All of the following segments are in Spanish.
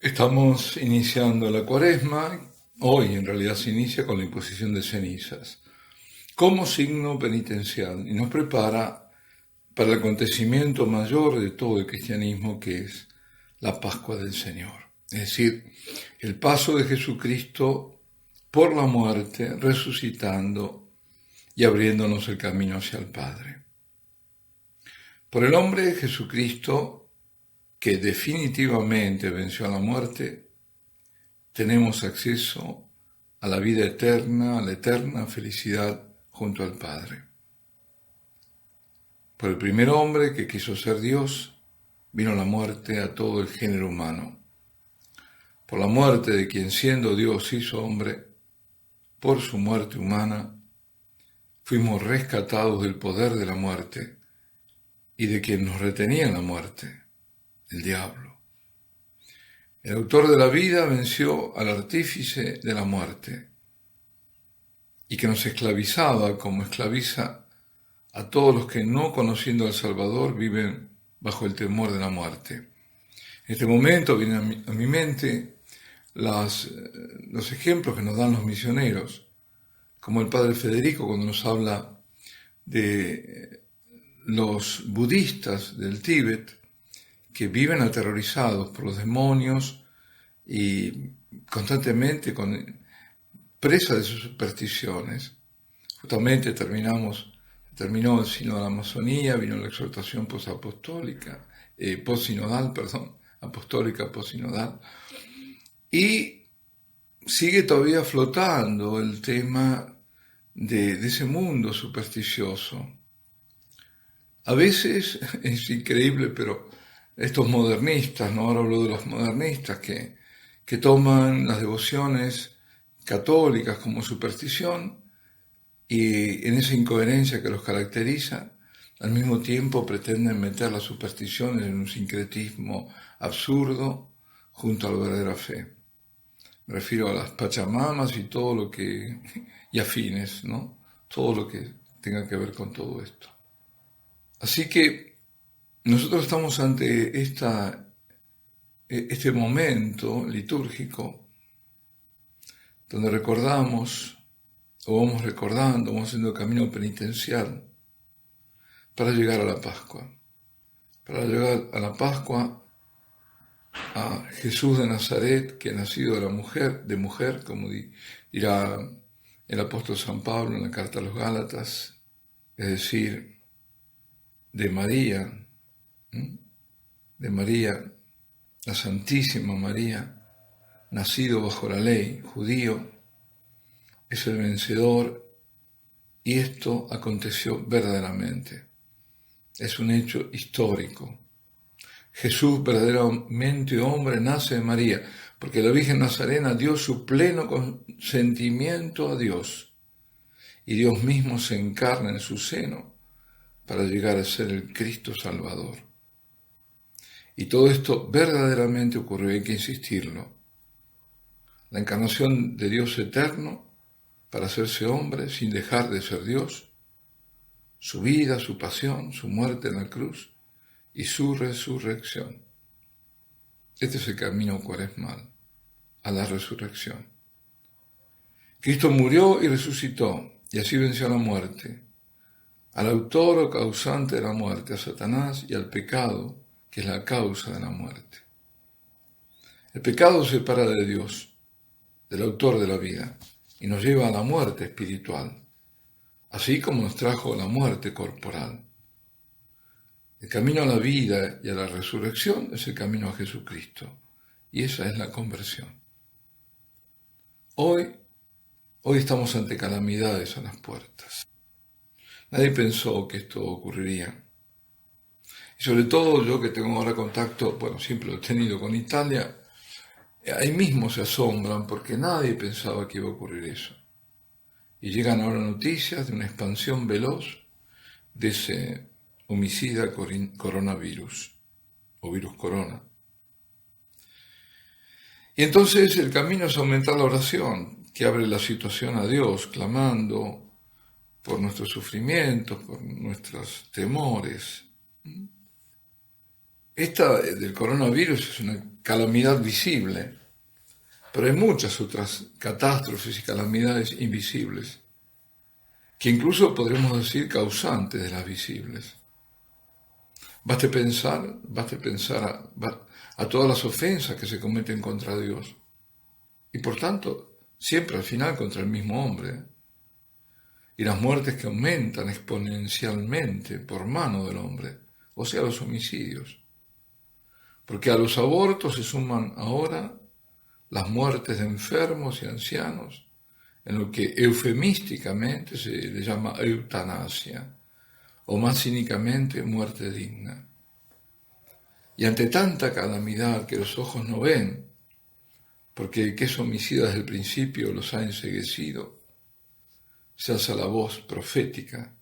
Estamos iniciando la Cuaresma. Hoy en realidad se inicia con la imposición de cenizas como signo penitencial y nos prepara para el acontecimiento mayor de todo el cristianismo, que es la Pascua del Señor. Es decir, el paso de Jesucristo por la muerte, resucitando y abriéndonos el camino hacia el Padre. Por el nombre de Jesucristo, que definitivamente venció a la muerte, tenemos acceso a la vida eterna, a la eterna felicidad junto al Padre. Por el primer hombre que quiso ser Dios, vino la muerte a todo el género humano. Por la muerte de quien siendo Dios hizo hombre, por su muerte humana, fuimos rescatados del poder de la muerte y de quien nos retenía en la muerte, el diablo. El autor de la vida venció al artífice de la muerte y que nos esclavizaba como esclaviza a todos los que no conociendo al Salvador viven bajo el temor de la muerte. En este momento vienen a mi mente los ejemplos que nos dan los misioneros, como el padre Federico cuando nos habla de los budistas del Tíbet que viven aterrorizados por los demonios y constantemente presa de sus supersticiones. Justamente terminó el Sínodo de la Amazonía, vino la exhortación apostólica, postsinodal, y sigue todavía flotando el tema de ese mundo supersticioso. A veces es increíble, pero estos modernistas, ¿no? Ahora hablo de los modernistas que toman las devociones católicas como superstición y en esa incoherencia que los caracteriza, al mismo tiempo pretenden meter las supersticiones en un sincretismo absurdo junto a la verdadera fe. Me refiero a las pachamamas y todo lo que, y afines, ¿no? Todo lo que tenga que ver con todo esto. Así que nosotros estamos ante este momento litúrgico donde recordamos, o vamos recordando, vamos haciendo el camino penitencial para llegar a la Pascua. Para llegar a la Pascua, a Jesús de Nazaret, que ha nacido de mujer, como dirá el apóstol San Pablo en la carta a los Gálatas, es decir, de María, la Santísima María, nacido bajo la ley, judío, es el vencedor, y esto aconteció verdaderamente. Es un hecho histórico. Jesús, verdaderamente hombre, nace de María, porque la Virgen Nazarena dio su pleno consentimiento a Dios, y Dios mismo se encarna en su seno para llegar a ser el Cristo Salvador. Y todo esto verdaderamente ocurrió, hay que insistirlo. La encarnación de Dios eterno para hacerse hombre sin dejar de ser Dios, su vida, su pasión, su muerte en la cruz y su resurrección. Este es el camino cuaresmal, a la resurrección. Cristo murió y resucitó, y así venció a la muerte, al autor o causante de la muerte, a Satanás y al pecado, que es la causa de la muerte. El pecado separa de Dios, del autor de la vida, y nos lleva a la muerte espiritual, así como nos trajo la muerte corporal. El camino a la vida y a la resurrección es el camino a Jesucristo, y esa es la conversión. Hoy estamos ante calamidades a las puertas. Nadie pensó que esto ocurriría. Y sobre todo yo que tengo ahora contacto, siempre lo he tenido con Italia, ahí mismo se asombran porque nadie pensaba que iba a ocurrir eso. Y llegan ahora noticias de una expansión veloz de ese homicida coronavirus, o virus corona. Y entonces el camino es aumentar la oración, que abre la situación a Dios, clamando por nuestros sufrimientos, por nuestros temores. Esta del coronavirus es una calamidad visible, pero hay muchas otras catástrofes y calamidades invisibles, que incluso podremos decir causantes de las visibles. Baste pensar a todas las ofensas que se cometen contra Dios, y por tanto, siempre al final contra el mismo hombre, y las muertes que aumentan exponencialmente por mano del hombre, o sea, los homicidios. Porque a los abortos se suman ahora las muertes de enfermos y ancianos, en lo que eufemísticamente se le llama eutanasia, o más cínicamente muerte digna. Y ante tanta calamidad que los ojos no ven, porque el que es homicida desde el principio los ha enceguecido, se alza la voz profética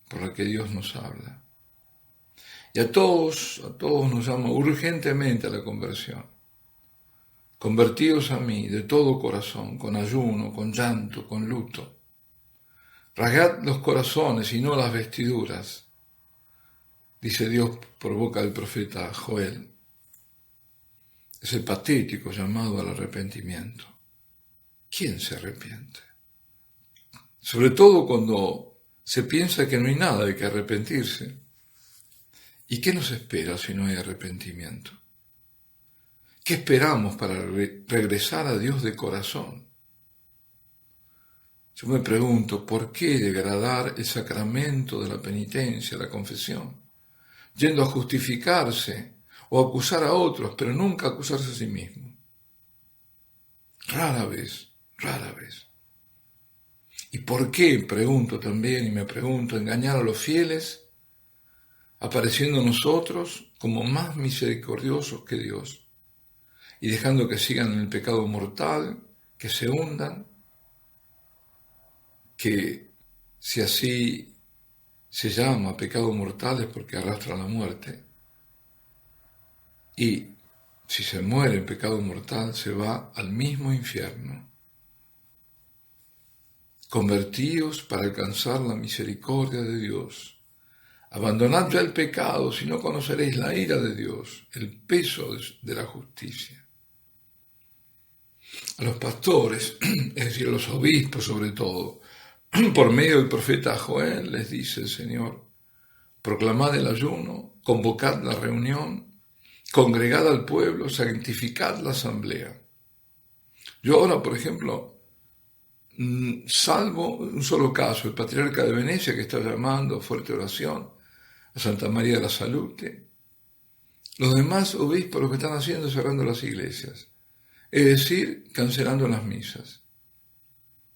por la que Dios nos habla. Y a todos nos llama urgentemente a la conversión. Convertíos a mí de todo corazón, con ayuno, con llanto, con luto. Rasgad los corazones y no las vestiduras, dice Dios por boca del profeta Joel. Es el patético llamado al arrepentimiento. ¿Quién se arrepiente? Sobre todo cuando se piensa que no hay nada de que arrepentirse. ¿Y qué nos espera si no hay arrepentimiento? ¿Qué esperamos para regresar a Dios de corazón? Yo me pregunto, ¿por qué degradar el sacramento de la penitencia, la confesión, yendo a justificarse o acusar a otros, pero nunca acusarse a sí mismo? Rara vez. ¿Y por qué, pregunto también, y me pregunto, engañar a los fieles, apareciendo nosotros como más misericordiosos que Dios, y dejando que sigan en el pecado mortal, que se hundan, que si así se llama pecado mortal es porque arrastra la muerte, y si se muere en pecado mortal se va al mismo infierno? Convertíos para alcanzar la misericordia de Dios. Abandonad ya el pecado, si no conoceréis la ira de Dios, el peso de la justicia. A los pastores, es decir, a los obispos sobre todo, por medio del profeta Joel, les dice el Señor: proclamad el ayuno, convocad la reunión, congregad al pueblo, santificad la asamblea. Yo ahora, por ejemplo, salvo un solo caso, el patriarca de Venecia, que está llamando a fuerte oración a Santa María de la Salute, los demás obispos lo que están haciendo es cerrando las iglesias, es decir, cancelando las misas.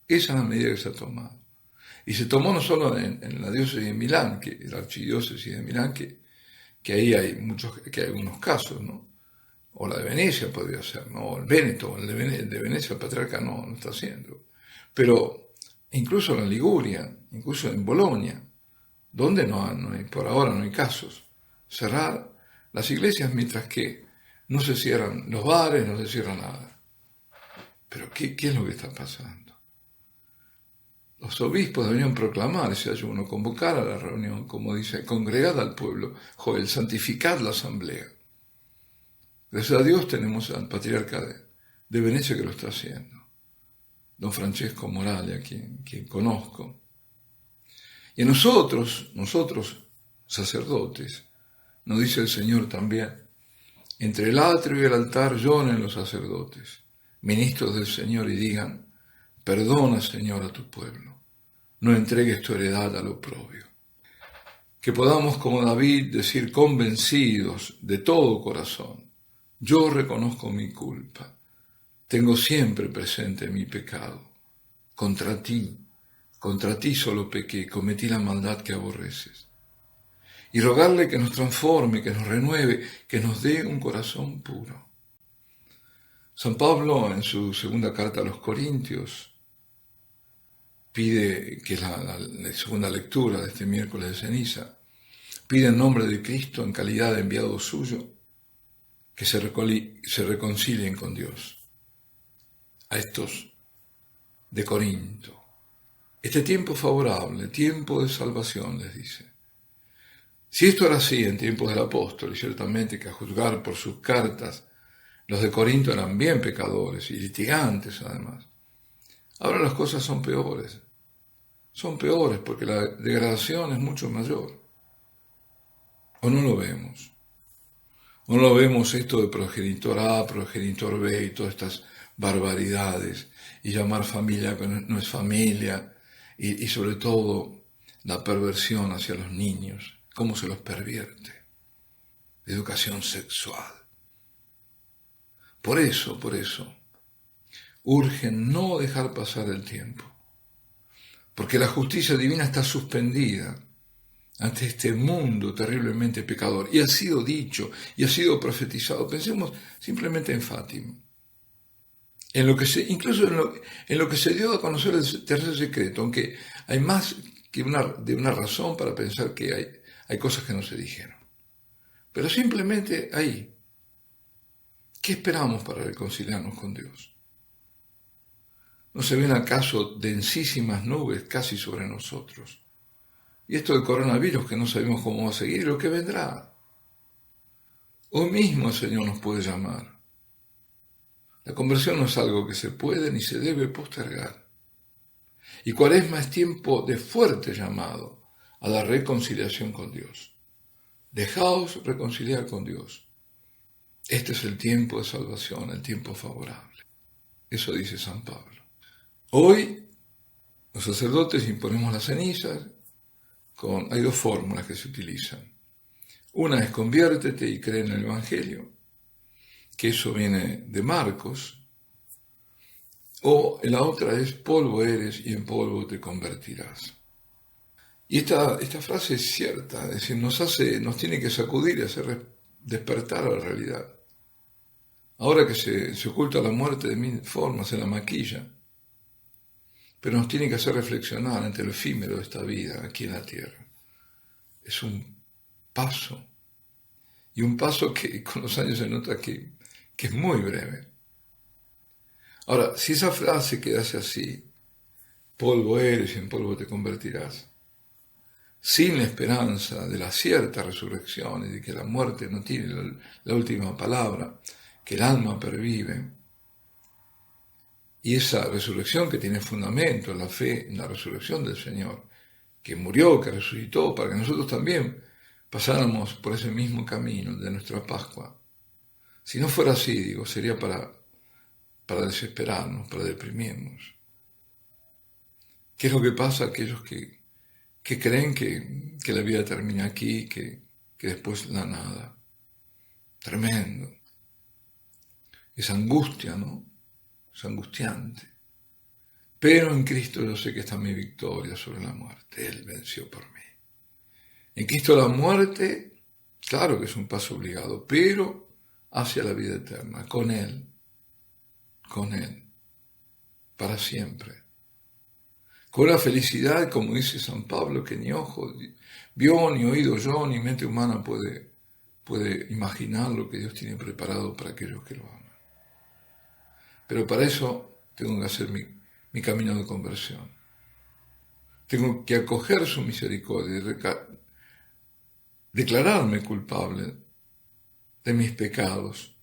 Esa es la medida que se ha tomado. Y se tomó no solo en la diócesis de Milán, la archidiócesis de Milán, que ahí hay algunos casos, ¿no? O la de Venecia podría ser, ¿no? O el Véneto, el de Venecia el patriarca no está haciendo. Pero incluso en la Liguria, incluso en Bolonia, donde por ahora no hay casos, cerrar las iglesias mientras que no se cierran los bares, no se cierra nada. Pero ¿qué es lo que está pasando? Los obispos deberían proclamar ese ayuno, convocar a la reunión, como dice, congregad al pueblo, Joel, santificad la asamblea. Gracias a Dios tenemos al patriarca de Venecia que lo está haciendo, don Francesco Morale, a quien conozco. Y a nosotros, sacerdotes, nos dice el Señor también: entre el atrio y el altar lloren los sacerdotes, ministros del Señor, y digan: perdona, Señor, a tu pueblo, no entregues tu heredad al oprobio. Que podamos, como David, decir convencidos de todo corazón: yo reconozco mi culpa, tengo siempre presente mi pecado. Contra ti solo pequé, cometí la maldad que aborreces. Y rogarle que nos transforme, que nos renueve, que nos dé un corazón puro. San Pablo, en su segunda carta a los Corintios, pide, que es la segunda lectura de este miércoles de ceniza, pide en nombre de Cristo, en calidad de enviado suyo, que se reconcilien con Dios. A estos de Corinto. Este tiempo favorable, tiempo de salvación, les dice. Si esto era así en tiempos del apóstol, y ciertamente que a juzgar por sus cartas, los de Corinto eran bien pecadores y litigantes además, ahora las cosas son peores. Son peores porque la degradación es mucho mayor. ¿O no lo vemos? ¿O no lo vemos esto de progenitor A, progenitor B y todas estas barbaridades? Y llamar familia que no es familia. Y sobre todo la perversión hacia los niños. Cómo se los pervierte. Educación sexual. Por eso, urge no dejar pasar el tiempo. Porque la justicia divina está suspendida ante este mundo terriblemente pecador. Y ha sido dicho, y ha sido profetizado. Pensemos simplemente en Fátima. Incluso en lo que se dio a conocer el tercer secreto, aunque hay más que una razón para pensar que hay cosas que no se dijeron. Pero simplemente ahí. ¿Qué esperamos para reconciliarnos con Dios? ¿No se ven acaso densísimas nubes casi sobre nosotros? Y esto del coronavirus que no sabemos cómo va a seguir y lo que vendrá. Hoy mismo el Señor nos puede llamar. La conversión no es algo que se puede ni se debe postergar. Y Cuaresma es tiempo de fuerte llamado a la reconciliación con Dios. Dejaos reconciliar con Dios. Este es el tiempo de salvación, el tiempo favorable. Eso dice San Pablo. Hoy los sacerdotes imponemos las cenizas. Hay dos fórmulas que se utilizan. Una es conviértete y cree en el Evangelio, que eso viene de Marcos. O la otra es polvo eres y en polvo te convertirás. Y esta frase es cierta, es decir, nos tiene que sacudir y hacer despertar a la realidad. Ahora que se oculta la muerte de mil formas, se la maquilla, pero nos tiene que hacer reflexionar ante lo efímero de esta vida aquí en la tierra. Es un paso, y un paso que con los años se nota que es muy breve. Ahora, si esa frase quedase así, polvo eres y en polvo te convertirás, sin la esperanza de la cierta resurrección y de que la muerte no tiene la última palabra, que el alma pervive, y esa resurrección que tiene fundamento en la fe, en la resurrección del Señor, que murió, que resucitó, para que nosotros también pasáramos por ese mismo camino de nuestra Pascua. Si no fuera así, sería para desesperarnos, para deprimirnos. ¿Qué es lo que pasa a aquellos que creen que la vida termina aquí, que después la nada? Tremendo. Esa angustia, ¿no? Es angustiante. Pero en Cristo yo sé que está mi victoria sobre la muerte. Él venció por mí. En Cristo la muerte, claro que es un paso obligado, pero hacia la vida eterna, con Él, para siempre. Con la felicidad, como dice San Pablo, que ni ojo vio, ni oído yo, ni mente humana puede imaginar lo que Dios tiene preparado para aquellos que lo aman. Pero para eso tengo que hacer mi camino de conversión. Tengo que acoger su misericordia y declararme culpable de mis pecados,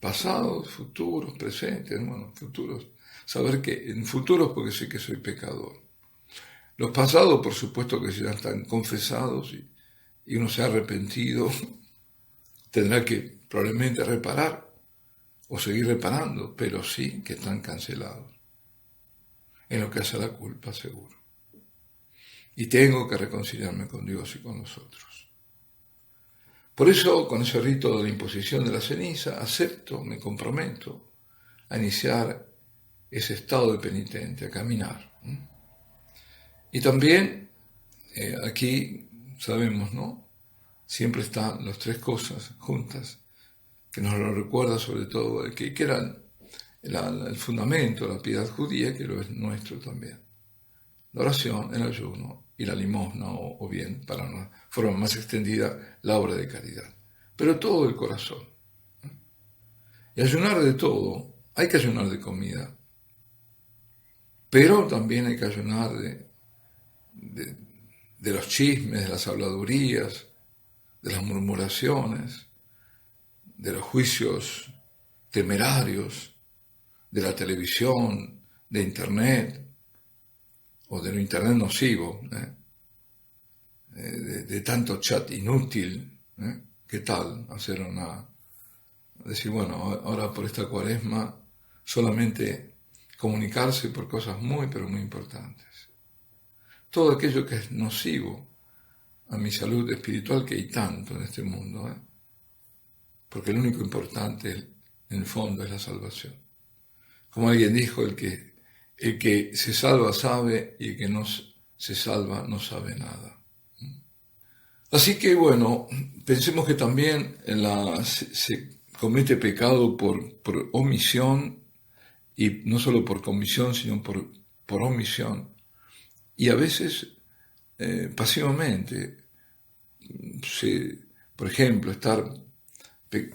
pasados, futuros, presentes, futuros. Saber que en futuros porque sé que soy pecador. Los pasados, por supuesto que ya están confesados y uno se ha arrepentido, tendrá que probablemente reparar o seguir reparando, pero sí que están cancelados. En lo que hace a la culpa, seguro. Y tengo que reconciliarme con Dios y con nosotros. Por eso, con ese rito de la imposición de la ceniza, me comprometo a iniciar ese estado de penitente, a caminar. Y también, aquí sabemos, ¿no? Siempre están las tres cosas juntas, que nos lo recuerda sobre todo, que eran el fundamento de la piedad judía, que lo es nuestro también. La oración, el ayuno y la limosna, o bien, para una forma más extendida, la obra de caridad. Pero todo el corazón. Y ayunar de todo, hay que ayunar de comida, pero también hay que ayunar de los chismes, de las habladurías, de las murmuraciones, de los juicios temerarios, de la televisión, de Internet, o de lo Internet nocivo, de tanto chat inútil. ¿Qué tal decir, bueno, ahora por esta cuaresma solamente comunicarse por cosas muy, pero muy importantes? Todo aquello que es nocivo a mi salud espiritual, que hay tanto en este mundo, porque lo único importante en el fondo es la salvación. Como alguien dijo, el que se salva sabe, y el que no se salva no sabe nada. Así que bueno, pensemos que también se comete pecado por omisión, y no solo por comisión, sino por omisión, y a veces pasivamente. Por ejemplo, estar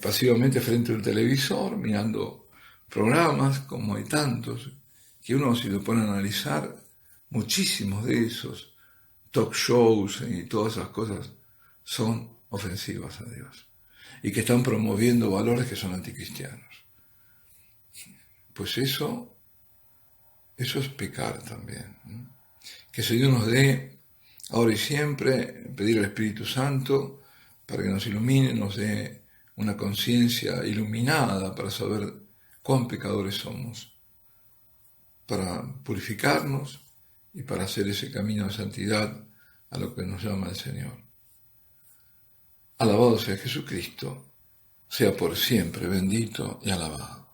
pasivamente frente a un televisor mirando programas, como hay tantos, que uno, si lo pone a analizar, muchísimos de esos talk shows y todas esas cosas son ofensivas a Dios y que están promoviendo valores que son anticristianos. Pues eso es pecar también. Que el Señor nos dé, ahora y siempre, pedir al Espíritu Santo para que nos ilumine, nos dé una conciencia iluminada para saber cuán pecadores somos, para purificarnos y para hacer ese camino de santidad a lo que nos llama el Señor. Alabado sea Jesucristo, sea por siempre bendito y alabado.